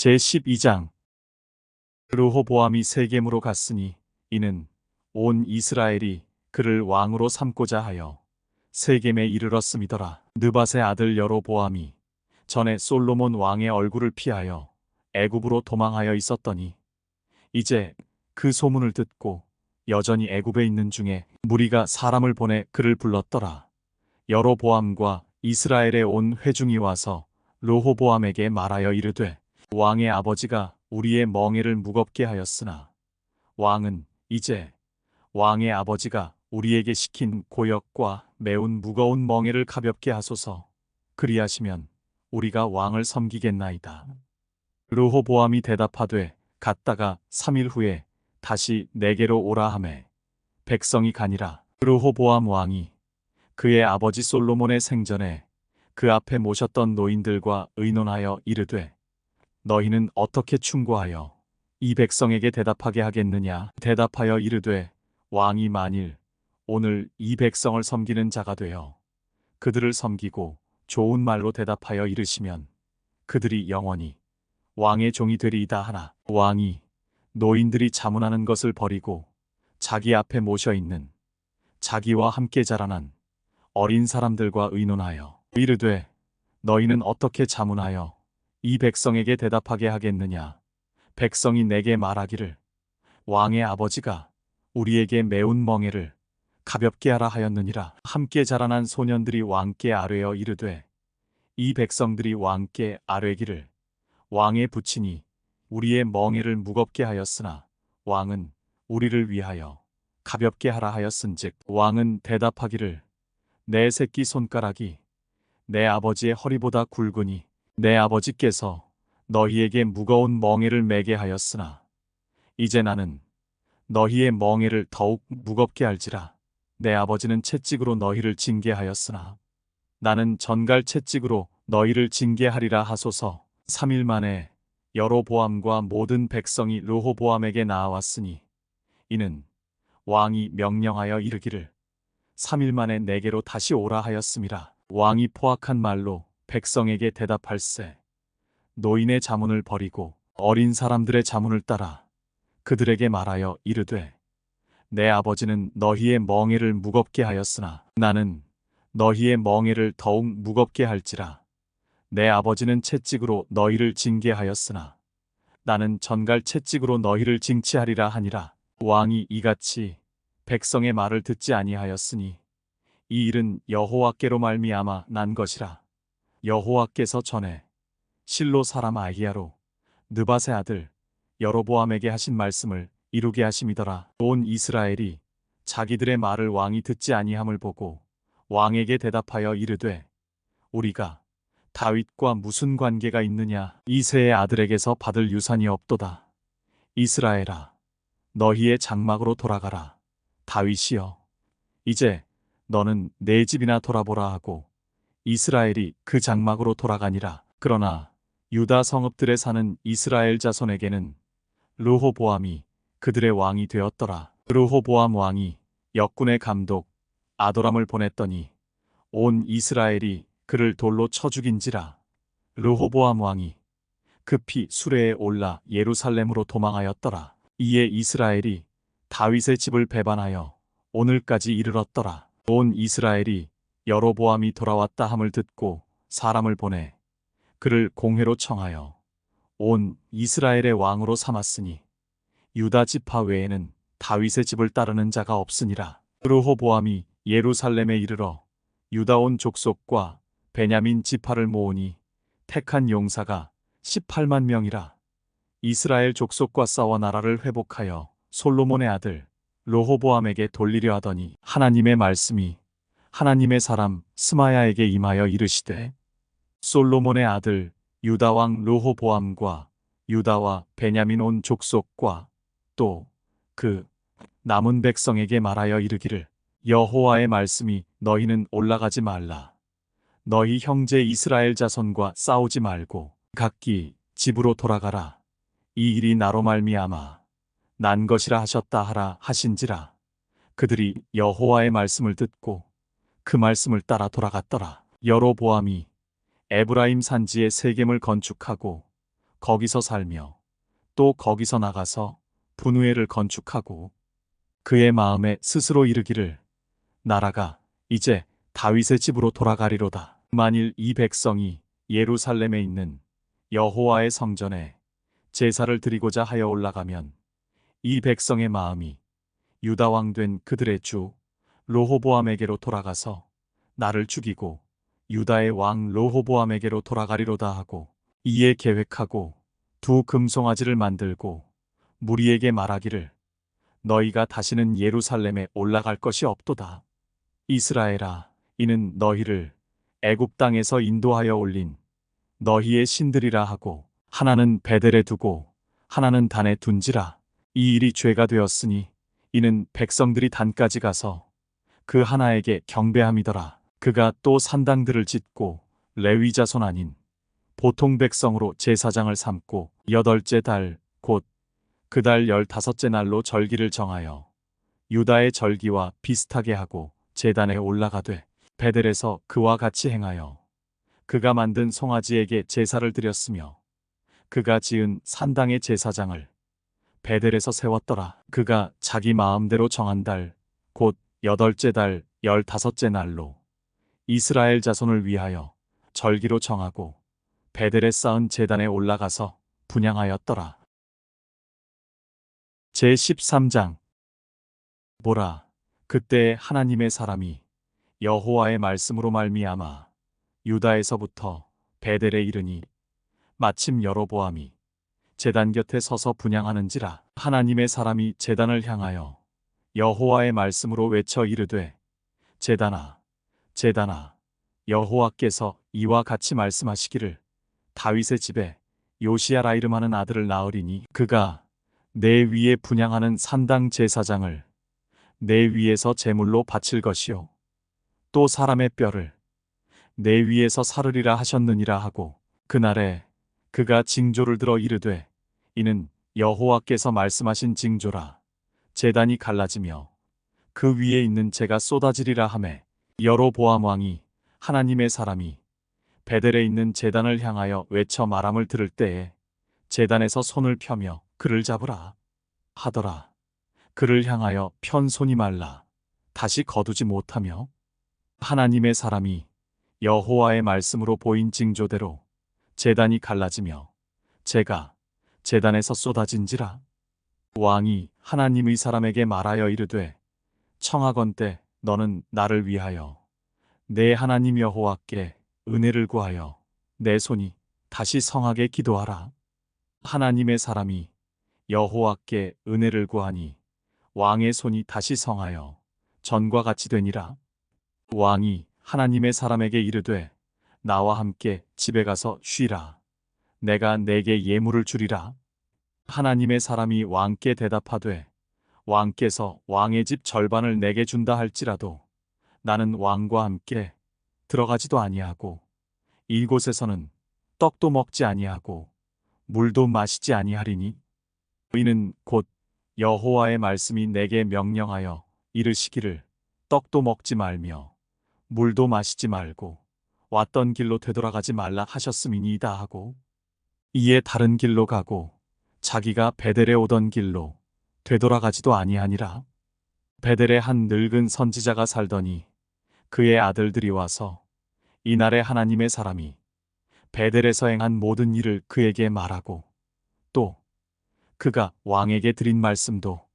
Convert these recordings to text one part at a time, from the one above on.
제12장. 르호보암이 세겜으로 갔으니 이는 온 이스라엘이 그를 왕으로 삼고자 하여 세겜에 이르렀음이더라. 느밧의 아들 여로보암이 전에 솔로몬 왕의 얼굴을 피하여 애굽으로 도망하여 있었더니 이제 그 소문을 듣고 여전히 애굽에 있는 중에 무리가 사람을 보내 그를 불렀더라. 여로보암과 이스라엘의 온 회중이 와서 르호보암에게 말하여 이르되 왕의 아버지가 우리의 멍에를 무겁게 하였으나 왕은 이제 왕의 아버지가 우리에게 시킨 고역과 매운 무거운 멍에를 가볍게 하소서. 그리하시면 우리가 왕을 섬기겠나이다. 르호보암이 대답하되 갔다가 3일 후에 다시 내게로 오라 하매 백성이 가니라. 르호보암 왕이 그의 아버지 솔로몬의 생전에 그 앞에 모셨던 노인들과 의논하여 이르되 너희는 어떻게 충고하여 이 백성에게 대답하게 하겠느냐. 대답하여 이르되 왕이 만일 오늘 이 백성을 섬기는 자가 되어 그들을 섬기고 좋은 말로 대답하여 이르시면 그들이 영원히 왕의 종이 되리이다 하나 왕이 노인들이 자문하는 것을 버리고 자기 앞에 모셔 있는 자기와 함께 자라난 어린 사람들과 의논하여 이르되 너희는 어떻게 자문하여 이 백성에게 대답하게 하겠느냐. 백성이 내게 말하기를 왕의 아버지가 우리에게 매운 멍에를 가볍게 하라 하였느니라. 함께 자라난 소년들이 왕께 아뢰어 이르되 이 백성들이 왕께 아뢰기를 왕의 부친이 우리의 멍에를 무겁게 하였으나 왕은 우리를 위하여 가볍게 하라 하였은즉 왕은 대답하기를 내 새끼 손가락이 내 아버지의 허리보다 굵으니 내 아버지께서 너희에게 무거운 멍에를 매게 하였으나 이제 나는 너희의 멍에를 더욱 무겁게 할지라. 내 아버지는 채찍으로 너희를 징계하였으나 나는 전갈 채찍으로 너희를 징계하리라 하소서. 3일 만에 여로보암과 모든 백성이 르호보암에게 나아왔으니 이는 왕이 명령하여 이르기를 3일 만에 내게로 다시 오라 하였음이라. 왕이 포악한 말로 백성에게 대답할세 노인의 자문을 버리고 어린 사람들의 자문을 따라 그들에게 말하여 이르되 내 아버지는 너희의 멍에를 무겁게 하였으나 나는 너희의 멍에를 더욱 무겁게 할지라. 내 아버지는 채찍으로 너희를 징계하였으나 나는 전갈 채찍으로 너희를 징치하리라 하니라. 왕이 이같이 백성의 말을 듣지 아니하였으니 이 일은 여호와께로 말미암아 난 것이라. 여호와께서 전에 실로 사람 아히야로 느밧의 아들 여로보암에게 하신 말씀을 이루게 하심이더라. 온 이스라엘이 자기들의 말을 왕이 듣지 아니함을 보고 왕에게 대답하여 이르되 우리가 다윗과 무슨 관계가 있느냐. 이새의 아들에게서 받을 유산이 없도다. 이스라엘아 너희의 장막으로 돌아가라. 다윗이여 이제 너는 내 집이나 돌아보라 하고 이스라엘이 그 장막으로 돌아가니라. 그러나 유다 성읍들에 사는 이스라엘 자손에게는 르호보암이 그들의 왕이 되었더라. 르호보암 왕이 역군의 감독 아도람을 보냈더니 온 이스라엘이 그를 돌로 쳐 죽인지라. 르호보암 왕이 급히 수레에 올라 예루살렘으로 도망하였더라. 이에 이스라엘이 다윗의 집을 배반하여 오늘까지 이르렀더라. 온 이스라엘이 여로보암이 돌아왔다 함을 듣고 사람을 보내 그를 공회로 청하여 온 이스라엘의 왕으로 삼았으니 유다 지파 외에는 다윗의 집을 따르는 자가 없으니라. 르호보암이 예루살렘에 이르러 유다 온 족속과 베냐민 지파를 모으니 택한 용사가 18만 명이라. 이스라엘 족속과 싸워 나라를 회복하여 솔로몬의 아들 르호보암에게 돌리려 하더니 하나님의 말씀이 하나님의 사람 스마야에게 임하여 이르시되 솔로몬의 아들 유다 왕 르호보암과 유다와 베냐민 온 족속과 또 그 남은 백성에게 말하여 이르기를 여호와의 말씀이 너희는 올라가지 말라. 너희 형제 이스라엘 자손과 싸우지 말고 각기 집으로 돌아가라. 이 일이 나로 말미암아 난 것이라 하셨다 하라 하신지라. 그들이 여호와의 말씀을 듣고 그 말씀을 따라 돌아갔더라. 여로보암이 에브라임 산지에 세겜을 건축하고 거기서 살며 또 거기서 나가서 분우회를 건축하고 그의 마음에 스스로 이르기를 나라가 이제 다윗의 집으로 돌아가리로다. 만일 이 백성이 예루살렘에 있는 여호와의 성전에 제사를 드리고자 하여 올라가면 이 백성의 마음이 유다 왕 된 그들의 주 르호보암에게로 돌아가서 나를 죽이고 유다의 왕 르호보암에게로 돌아가리로다 하고 이에 계획하고 두 금송아지를 만들고 무리에게 말하기를 너희가 다시는 예루살렘에 올라갈 것이 없도다. 이스라엘아, 이는 너희를 애굽 땅에서 인도하여 올린 너희의 신들이라 하고 하나는 베델에 두고 하나는 단에 둔지라. 이 일이 죄가 되었으니 이는 백성들이 단까지 가서 그 하나에게 경배함이더라. 그가 또 산당들을 짓고 레위 자손 아닌 보통 백성으로 제사장을 삼고 8째 달 곧 그 달 15째 날로 절기를 정하여 유다의 절기와 비슷하게 하고 제단에 올라가되 베델에서 그와 같이 행하여 그가 만든 송아지에게 제사를 드렸으며 그가 지은 산당의 제사장을 베델에서 세웠더라. 그가 자기 마음대로 정한 달 곧 8째 달 15째 날로 이스라엘 자손을 위하여 절기로 정하고 베델에 쌓은 제단에 올라가서 분향하였더라. 제13장. 보라, 그때 하나님의 사람이 여호와의 말씀으로 말미암아 유다에서부터 베델에 이르니 마침 여로보암이 제단 곁에 서서 분향하는지라. 하나님의 사람이 제단을 향하여 여호와의 말씀으로 외쳐 이르되 제단아 제단아 여호와께서 이와 같이 말씀하시기를 다윗의 집에 요시야라 이름하는 아들을 낳으리니 그가 내 위에 분향하는 산당 제사장을 내 위에서 제물로 바칠 것이요 또 사람의 뼈를 내 위에서 사르리라 하셨느니라 하고 그날에 그가 징조를 들어 이르되 이는 여호와께서 말씀하신 징조라. 제단이 갈라지며 그 위에 있는 재가 쏟아지리라 하매 여로보암 왕이 하나님의 사람이 베델에 있는 제단을 향하여 외쳐 말함을 들을 때에 제단에서 손을 펴며 그를 잡으라 하더라. 그를 향하여 편 손이 말라 다시 거두지 못하며 하나님의 사람이 여호와의 말씀으로 보인 징조대로 제단이 갈라지며 재가 제단에서 쏟아진지라. 왕이 하나님의 사람에게 말하여 이르되 청하건대 너는 나를 위하여 내 하나님 여호와께 은혜를 구하여 내 손이 다시 성하게 기도하라. 하나님의 사람이 여호와께 은혜를 구하니 왕의 손이 다시 성하여 전과 같이 되니라. 왕이 하나님의 사람에게 이르되 나와 함께 집에 가서 쉬라. 내가 내게 예물을 주리라. 하나님의 사람이 왕께 대답하되 왕께서 왕의 집 절반을 내게 준다 할지라도 나는 왕과 함께 들어가지도 아니하고 이곳에서는 떡도 먹지 아니하고 물도 마시지 아니하리니 이는 곧 여호와의 말씀이 내게 명령하여 이르시기를 떡도 먹지 말며 물도 마시지 말고 왔던 길로 되돌아가지 말라 하셨음이니이다 하고 이에 다른 길로 가고 자기가 베델에 오던 길로 되돌아가지도 아니하니라. 베델에 한 늙은 선지자가 살더니 그의 아들들이 와서 이날에 하나님의 사람이 베델에서 행한 모든 일을 그에게 말하고 또 그가 왕에게 드린 말씀도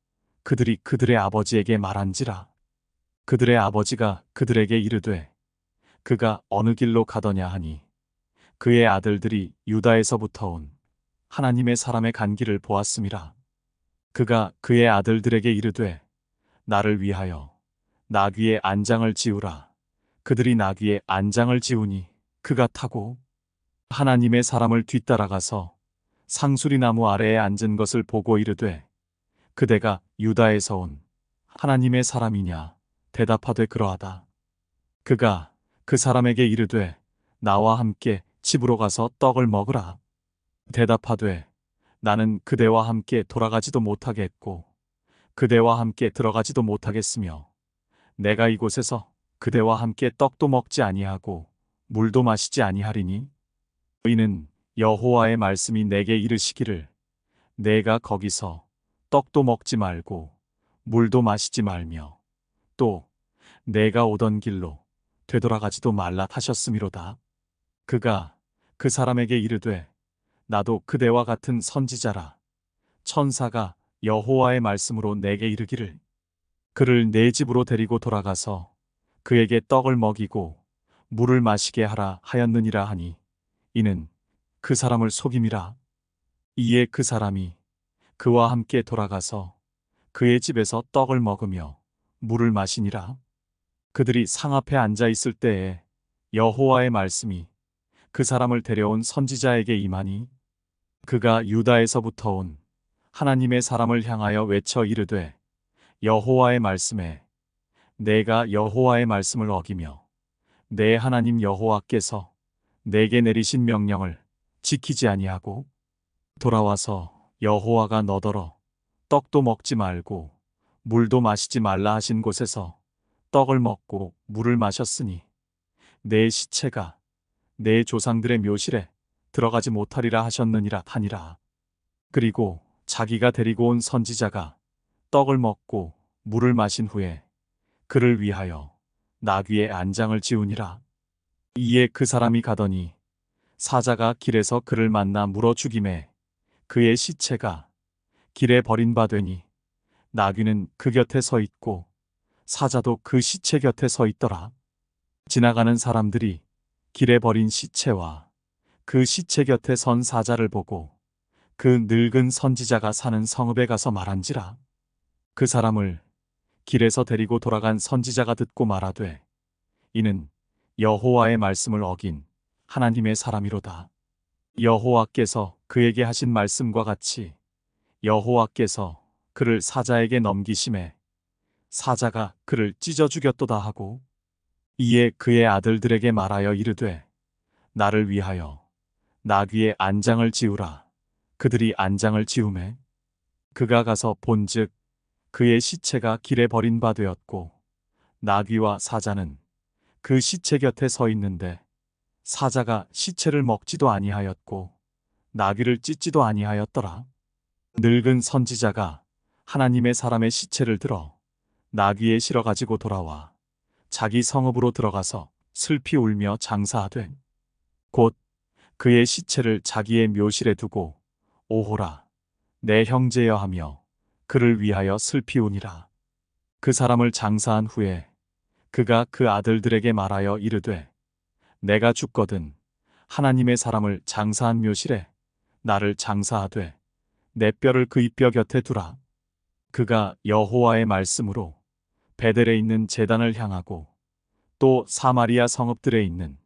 그들이 그들의 아버지에게 말한지라. 그들의 아버지가 그들에게 이르되 그가 어느 길로 가더냐 하니 그의 아들들이 유다에서부터 온 하나님의 사람의 간 길을 보았음이라. 그가 그의 아들들에게 이르되 나를 위하여 나귀의 안장을 지우라. 그들이 나귀의 안장을 지우니 그가 타고 하나님의 사람을 뒤따라가서 상수리 나무 아래에 앉은 것을 보고 이르되 그대가 유다에서 온 하나님의 사람이냐 대답하되 그러하다. 그가 그 사람에게 이르되 나와 함께 집으로 가서 떡을 먹으라. 대답하되 나는 그대와 함께 돌아가지도 못하겠고 그대와 함께 들어가지도 못하겠으며 내가 이곳에서 그대와 함께 떡도 먹지 아니하고 물도 마시지 아니하리니 이는 여호와의 말씀이 내게 이르시기를 내가 거기서 떡도 먹지 말고 물도 마시지 말며 또 내가 오던 길로 되돌아가지도 말라 하셨음이로다. 그가 그 사람에게 이르되 나도 그대와 같은 선지자라. 천사가 여호와의 말씀으로 내게 이르기를 그를 내 집으로 데리고 돌아가서 그에게 떡을 먹이고 물을 마시게 하라 하였느니라 하니 이는 그 사람을 속임이라. 이에 그 사람이 그와 함께 돌아가서 그의 집에서 떡을 먹으며 물을 마시니라. 그들이 상 앞에 앉아 있을 때에 여호와의 말씀이 그 사람을 데려온 선지자에게 임하니 그가 유다에서부터 온 하나님의 사람을 향하여 외쳐 이르되 여호와의 말씀에 내가 여호와의 말씀을 어기며 내 하나님 여호와께서 내게 내리신 명령을 지키지 아니하고 돌아와서 여호와가 너더러 떡도 먹지 말고 물도 마시지 말라 하신 곳에서 떡을 먹고 물을 마셨으니 내 시체가 내 조상들의 묘실에 들어가지 못하리라 하셨느니라 하니라. 그리고 자기가 데리고 온 선지자가 떡을 먹고 물을 마신 후에 그를 위하여 나귀의 안장을 지우니라. 이에 그 사람이 가더니 사자가 길에서 그를 만나 물어 죽임에 그의 시체가 길에 버림받으니 나귀는 그 곁에 서 있고 사자도 그 시체 곁에 서 있더라. 지나가는 사람들이 길에 버린 시체와 그 시체 곁에 선 사자를 보고 그 늙은 선지자가 사는 성읍에 가서 말한지라. 그 사람을 길에서 데리고 돌아간 선지자가 듣고 말하되 이는 여호와의 말씀을 어긴 하나님의 사람이로다. 여호와께서 그에게 하신 말씀과 같이 여호와께서 그를 사자에게 넘기심에 사자가 그를 찢어 죽였도다 하고 이에 그의 아들들에게 말하여 이르되 나를 위하여 나귀의 안장을 지우라. 그들이 안장을 지우매 그가 가서 본즉 그의 시체가 길에 버린 바 되었고 나귀와 사자는 그 시체 곁에 서 있는데 사자가 시체를 먹지도 아니하였고 나귀를 찢지도 아니하였더라. 늙은 선지자가 하나님의 사람의 시체를 들어 나귀에 실어 가지고 돌아와 자기 성읍으로 들어가서 슬피 울며 장사하되 곧 그의 시체를 자기의 묘실에 두고 오호라 내 형제여 하며 그를 위하여 슬피 우니라. 그 사람을 장사한 후에 그가 그 아들들에게 말하여 이르되 내가 죽거든 하나님의 사람을 장사한 묘실에 나를 장사하되 내 뼈를 그의 뼈 곁에 두라. 그가 여호와의 말씀으로 베델에 있는 제단을 향하고 또 사마리아 성읍들에 있는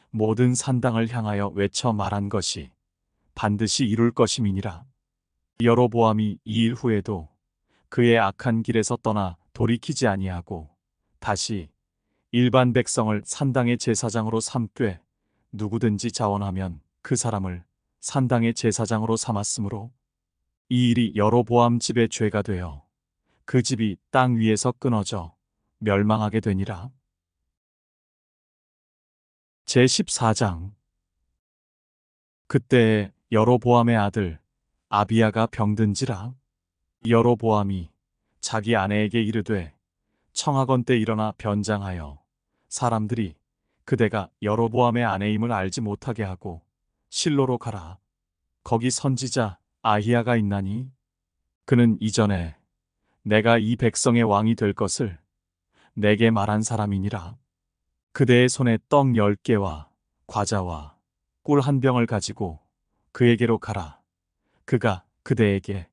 모든 산당을 향하여 외쳐 말한 것이 반드시 이룰 것임이니라. 여로보암이 이 일 후에도 그의 악한 길에서 떠나 돌이키지 아니하고 다시 일반 백성을 산당의 제사장으로 삼되 누구든지 자원하면 그 사람을 산당의 제사장으로 삼았으므로 이 일이 여로보암 집의 죄가 되어 그 집이 땅 위에서 끊어져 멸망하게 되니라. 제14장. 그때에 여로보암의 아들 아비야가 병든지라. 여로보암이 자기 아내에게 이르되 청하건 때 일어나 변장하여 사람들이 그대가 여로보암의 아내임을 알지 못하게 하고 실로로 가라. 거기 선지자 아히야가 있나니 그는 이전에 내가 이 백성의 왕이 될 것을 내게 말한 사람이니라. 그대의 손에 떡 10개와 과자와 꿀 한 병을 가지고 그에게로 가라. 그가 그대에게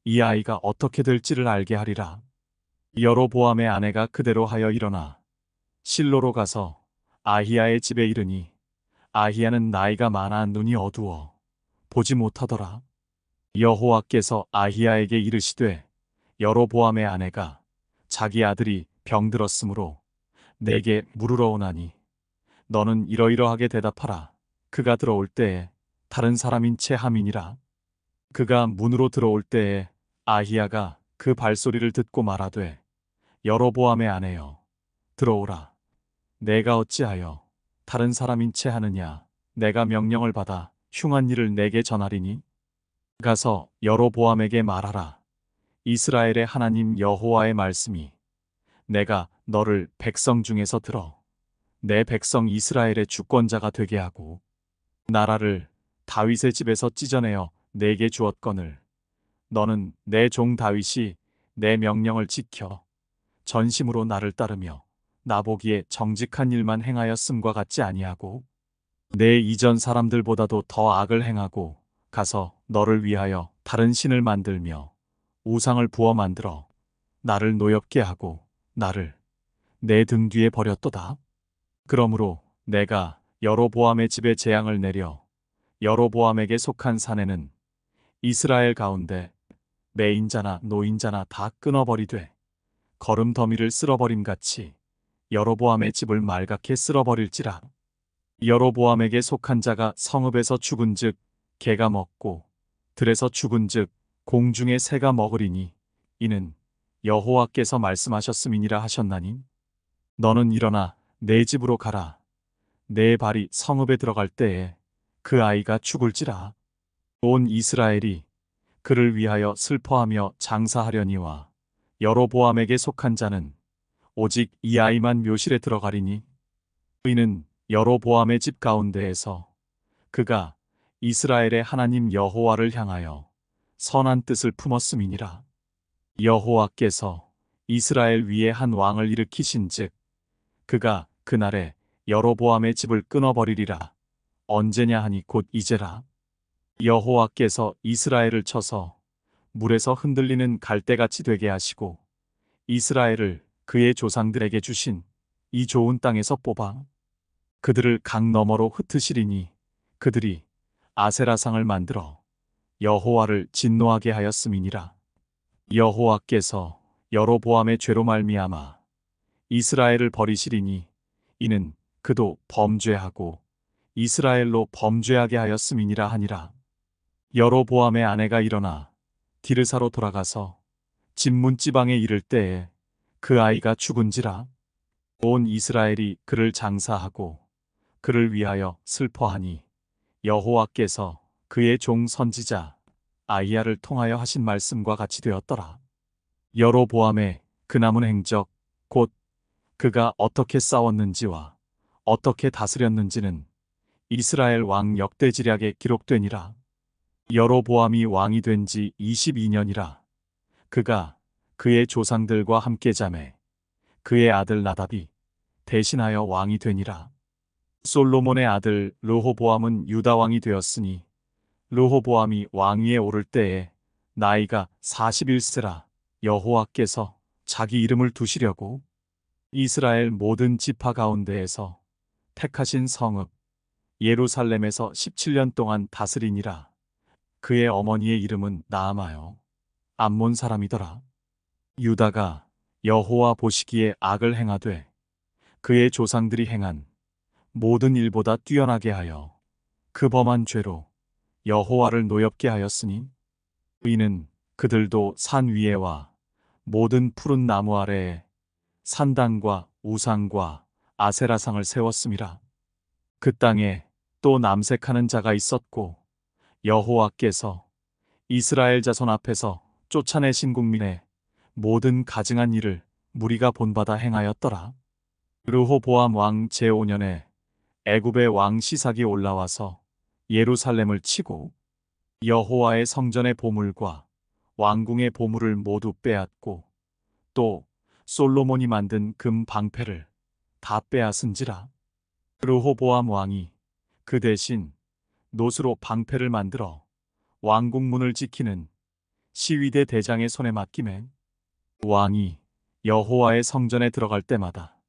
이 아이가 어떻게 될지를 알게 하리라. 여로보암의 아내가 그대로 하여 일어나 실로로 가서 아히야의 집에 이르니 아히야는 나이가 많아 눈이 어두워 보지 못하더라. 여호와께서 아히야에게 이르시되 여로보암의 아내가 자기 아들이 병들었으므로 내게 물으러 오나니 너는 이러이러하게 대답하라. 그가 들어올 때에 다른 사람인 채 함이니라. 그가 문으로 들어올 때에 아히야가 그 발소리를 듣고 말하되 여로보암의 아내여 들어오라. 내가 어찌하여 다른 사람인 채 하느냐. 내가 명령을 받아 흉한 일을 내게 전하리니 가서 여로보암에게 말하라. 이스라엘의 하나님 여호와의 말씀이 내가 너를 백성 중에서 들어 내 백성 이스라엘의 주권자가 되게 하고 나라를 다윗의 집에서 찢어내어 내게 주었거늘 너는 내 종 다윗이 내 명령을 지켜 전심으로 나를 따르며 나보기에 정직한 일만 행하였음과 같지 아니하고 내 이전 사람들보다도 더 악을 행하고 가서 너를 위하여 다른 신을 만들며 우상을 부어 만들어 나를 노엽게 하고 나를 내 등 뒤에 버렸도다. 그러므로 내가 여로보암의 집에 재앙을 내려 여로보암에게 속한 산에는 이스라엘 가운데 매인자나 노인자나 다 끊어버리되 거름 더미를 쓸어버림같이 여로보암의 집을 말갛게 쓸어버릴지라. 여로보암에게 속한 자가 성읍에서 죽은즉 개가 먹고 들에서 죽은즉 공중의 새가 먹으리니 이는 여호와께서 말씀하셨음이니라 하셨나니 너는 일어나 내 집으로 가라. 내 발이 성읍에 들어갈 때에 그 아이가 죽을지라. 온 이스라엘이 그를 위하여 슬퍼하며 장사하려니와 여로보암에게 속한 자는 오직 이 아이만 묘실에 들어가리니 이는 여로보암의 집 가운데에서 그가 이스라엘의 하나님 여호와를 향하여 선한 뜻을 품었음이니라. 여호와께서 이스라엘 위에 한 왕을 일으키신즉 그가 그날에 여로보암의 집을 끊어버리리라. 언제냐 하니 곧 이제라. 여호와께서 이스라엘을 쳐서 물에서 흔들리는 갈대같이 되게 하시고 이스라엘을 그의 조상들에게 주신 이 좋은 땅에서 뽑아 그들을 강 너머로 흩으시리니 그들이 아세라상을 만들어 여호와를 진노하게 하였음이니라. 여호와께서 여로보암의 죄로 말미암아 이스라엘을 버리시리니 이는 그도 범죄하고 이스라엘로 범죄하게 하였음이니라 하니라. 여로보암의 아내가 일어나 디르사로 돌아가서 집문지방에 이를 때에 그 아이가 죽은지라. 온 이스라엘이 그를 장사하고 그를 위하여 슬퍼하니 여호와께서 그의 종 선지자 아이야를 통하여 하신 말씀과 같이 되었더라. 여로보암의 그 남은 행적 곧 그가 어떻게 싸웠는지와 어떻게 다스렸는지는 이스라엘 왕 역대지략에 기록되니라. 여로보암이 왕이 된 지 22년이라. 그가 그의 조상들과 함께 잠에 그의 아들 나답이 대신하여 왕이 되니라. 솔로몬의 아들 르호보암은 유다 왕이 되었으니 르호보암이 왕위에 오를 때에 나이가 41세라. 여호와께서 자기 이름을 두시려고 이스라엘 모든 지파 가운데에서 택하신 성읍 예루살렘에서 17년 동안 다스리니라. 그의 어머니의 이름은 나아마요 암몬 사람이더라. 유다가 여호와 보시기에 악을 행하되 그의 조상들이 행한 모든 일보다 뛰어나게 하여 그 범한 죄로 여호와를 노엽게 하였으니 이는 그들도 산 위에와 모든 푸른 나무 아래에 산당과 우상과 아세라상을 세웠음이라. 그 땅에 또 남색하는 자가 있었고 여호와께서 이스라엘 자손 앞에서 쫓아내신 국민의 모든 가증한 일을 무리가 본받아 행하였더라. 르호보암 왕 제5년에 애굽의 왕 시삭이 올라와서 예루살렘을 치고 여호와의 성전의 보물과 왕궁의 보물을 모두 빼앗고 또 솔로몬이 만든 금 방패를 다 빼앗은지라. 르호보암 왕이 그 대신 노스로 방패를 만들어 왕궁 문을 지키는 시위대 대장의 손에 맡기매 왕이 여호와의 성전에 들어갈 때마다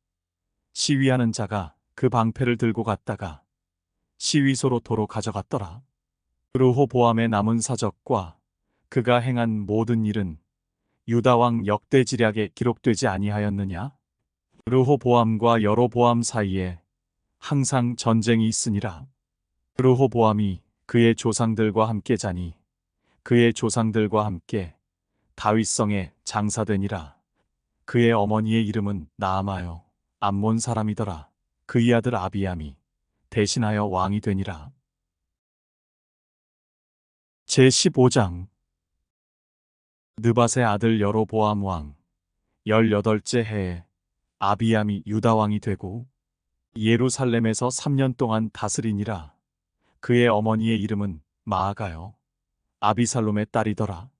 시위하는 자가 그 방패를 들고 갔다가 시위소로 도로 가져갔더라. 르호보암의 남은 사적과 그가 행한 모든 일은 유다 왕 역대지략에 기록되지 아니하였느냐? 르호보암과 여로보암 사이에 항상 전쟁이 있으니라. 르호보암이 그의 조상들과 함께 자니 그의 조상들과 함께 다윗성에 장사되니라. 그의 어머니의 이름은 나아마요 암몬 사람이더라. 그의 아들 아비암이 대신하여 왕이 되니라. 제15장 느밧의 아들 여로보암 왕 18째 해에 아비암이 유다 왕이 되고 예루살렘에서 3년 동안 다스리니라. 그의 어머니의 이름은 마아가요 아비살롬의 딸이더라.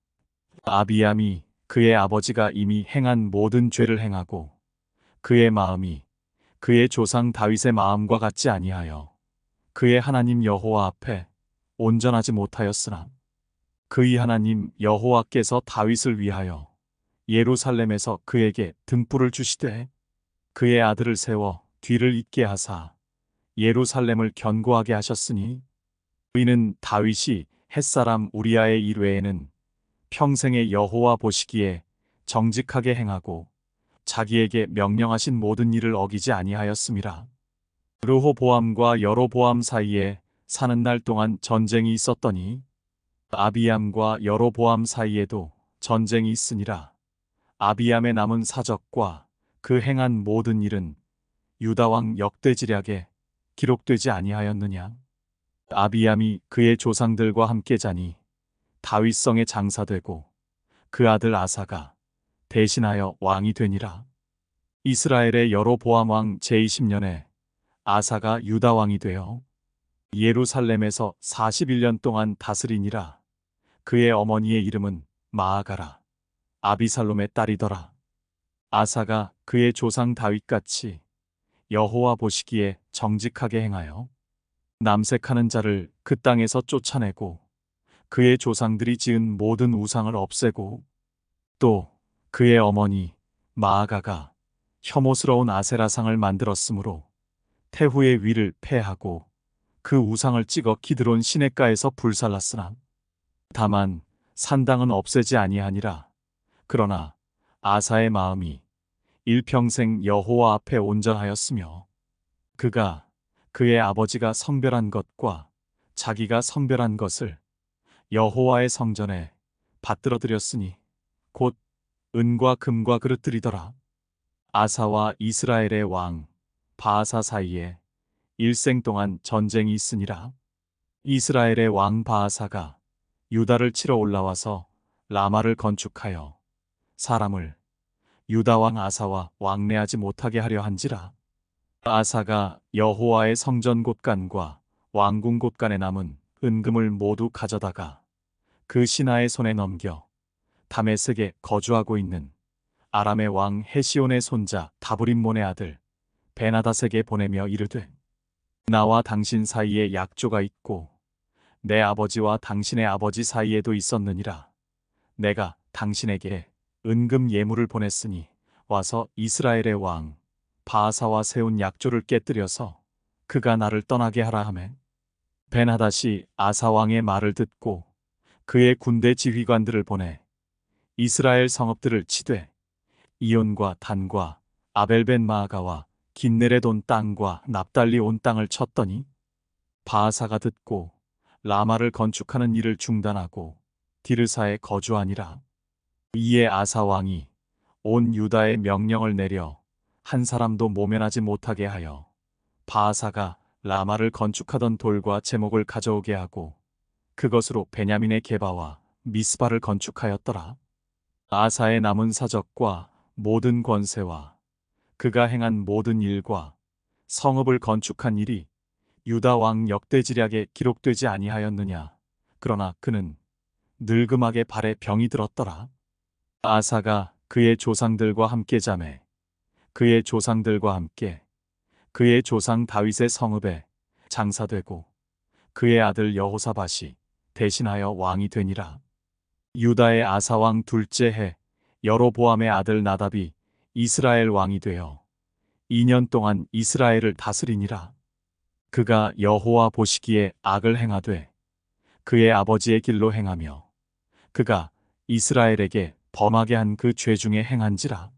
아비암이 그의 아버지가 이미 행한 모든 죄를 행하고 그의 마음이 그의 조상 다윗의 마음과 같지 아니하여 그의 하나님 여호와 앞에 온전하지 못하였으나 그의 하나님 여호와께서 다윗을 위하여 예루살렘에서 그에게 등불을 주시되 그의 아들을 세워 뒤를 잇게 하사 예루살렘을 견고하게 하셨으니 이는 다윗이 햇사람 우리아의 일 외에는 평생에 여호와 보시기에 정직하게 행하고 자기에게 명령하신 모든 일을 어기지 아니하였음이라. 르호보암과 여로보암 사이에 사는 날 동안 전쟁이 있었더니 아비암과 여로보암 사이에도 전쟁이 있으니라. 아비암의 남은 사적과 그 행한 모든 일은 유다왕 역대지략에 기록되지 아니하였느냐. 아비암이 그의 조상들과 함께 자니 다윗성에 장사되고 그 아들 아사가 대신하여 왕이 되니라. 이스라엘의 여로보암 왕 제20년에 아사가 유다 왕이 되어 예루살렘에서 41년 동안 다스리니라. 그의 어머니의 이름은 마아가라 아비살롬의 딸이더라. 아사가 그의 조상 다윗같이 여호와 보시기에 정직하게 행하여 남색하는 자를 그 땅에서 쫓아내고 그의 조상들이 지은 모든 우상을 없애고 또 그의 어머니 마아가가 혐오스러운 아세라상을 만들었으므로 태후의 위를 폐하고 그 우상을 찍어 기드론 시냇가에서 불살랐으나 다만 산당은 없애지 아니하니라. 그러나 아사의 마음이 일평생 여호와 앞에 온전하였으며 그가 그의 아버지가 성별한 것과 자기가 성별한 것을 여호와의 성전에 받들어 드렸으니 곧 은과 금과 그릇들이더라. 아사와 이스라엘의 왕 바아사 사이에 일생 동안 전쟁이 있으니라. 이스라엘의 왕 바아사가 유다를 치러 올라와서 라마를 건축하여 사람을 유다 왕 아사와 왕래하지 못하게 하려 한지라. 아사가 여호와의 성전 곳간과 왕궁 곳간에 남은 은금을 모두 가져다가 그 신하의 손에 넘겨 다메섹에 거주하고 있는 아람의 왕 헤시온의 손자 다브림몬의 아들 베나다색에 보내며 이르되 나와 당신 사이에 약조가 있고 내 아버지와 당신의 아버지 사이에도 있었느니라. 내가 당신에게 은금 예물을 보냈으니 와서 이스라엘의 왕 바아사와 세운 약조를 깨뜨려서 그가 나를 떠나게 하라 하매 베나닷이 아사 왕의 말을 듣고 그의 군대 지휘관들을 보내 이스라엘 성읍들을 치되 이온과 단과 아벨벤 마아가와 긴네렛 온 땅과 납달리 온 땅을 쳤더니 바아사가 듣고 라마를 건축하는 일을 중단하고 디르사에 거주하니라. 이에 아사 왕이 온 유다에 명령을 내려 한 사람도 모면하지 못하게 하여 바아사가 라마를 건축하던 돌과 제목을 가져오게 하고 그것으로 베냐민의 게바와 미스바를 건축하였더라. 아사의 남은 사적과 모든 권세와 그가 행한 모든 일과 성읍을 건축한 일이 유다 왕 역대지략에 기록되지 아니하였느냐. 그러나 그는 늙음하게 발에 병이 들었더라. 아사가 그의 조상들과 함께 자매 그의 조상들과 함께 그의 조상 다윗의 성읍에 장사되고 그의 아들 여호사밧이 대신하여 왕이 되니라. 유다의 아사 왕 둘째 해 여로보암의 아들 나답이 이스라엘 왕이 되어 2년 동안 이스라엘을 다스리니라. 그가 여호와 보시기에 악을 행하되 그의 아버지의 길로 행하며 그가 이스라엘에게 범하게 한 그 죄 중에 행한지라.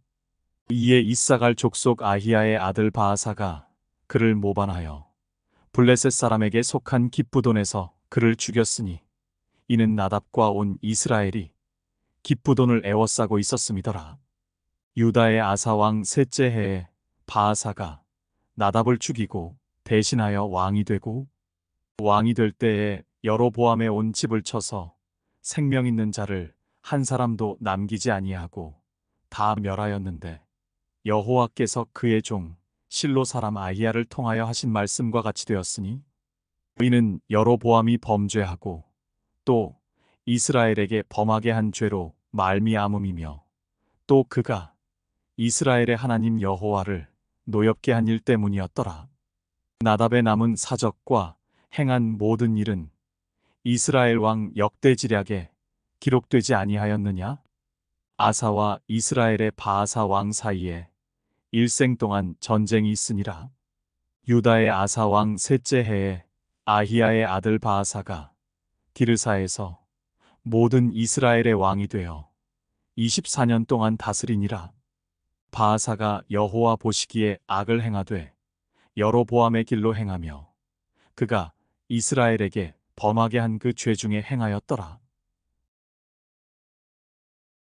이에 이사갈 족속 아히야의 아들 바아사가 그를 모반하여 블레셋 사람에게 속한 기브돈에서 그를 죽였으니 이는 나답과 온 이스라엘이 기브돈을 애워싸고 있었음이더라. 유다의 아사 왕 셋째 해에 바아사가 나답을 죽이고 대신하여 왕이 되고 왕이 될 때에 여로보암의 온 집을 쳐서 생명 있는 자를 한 사람도 남기지 아니하고 다 멸하였는데 여호와께서 그의 종 실로 사람 아히야를 통하여 하신 말씀과 같이 되었으니 이는 여로보암이 범죄하고 또 이스라엘에게 범하게 한 죄로 말미암음이며 또 그가 이스라엘의 하나님 여호와를 노엽게 한 일 때문이었더라. 나답의 남은 사적과 행한 모든 일은 이스라엘 왕 역대지략에 기록되지 아니하였느냐? 아사와 이스라엘의 바아사 왕 사이에 일생 동안 전쟁이 있으니라. 유다의 아사 왕 셋째 해에 아히야의 아들 바아사가 디르사에서 모든 이스라엘의 왕이 되어 24년 동안 다스리니라. 바아사가 여호와 보시기에 악을 행하되 여로보암의 길로 행하며 그가 이스라엘에게 범하게 한 그 죄 중에 행하였더라.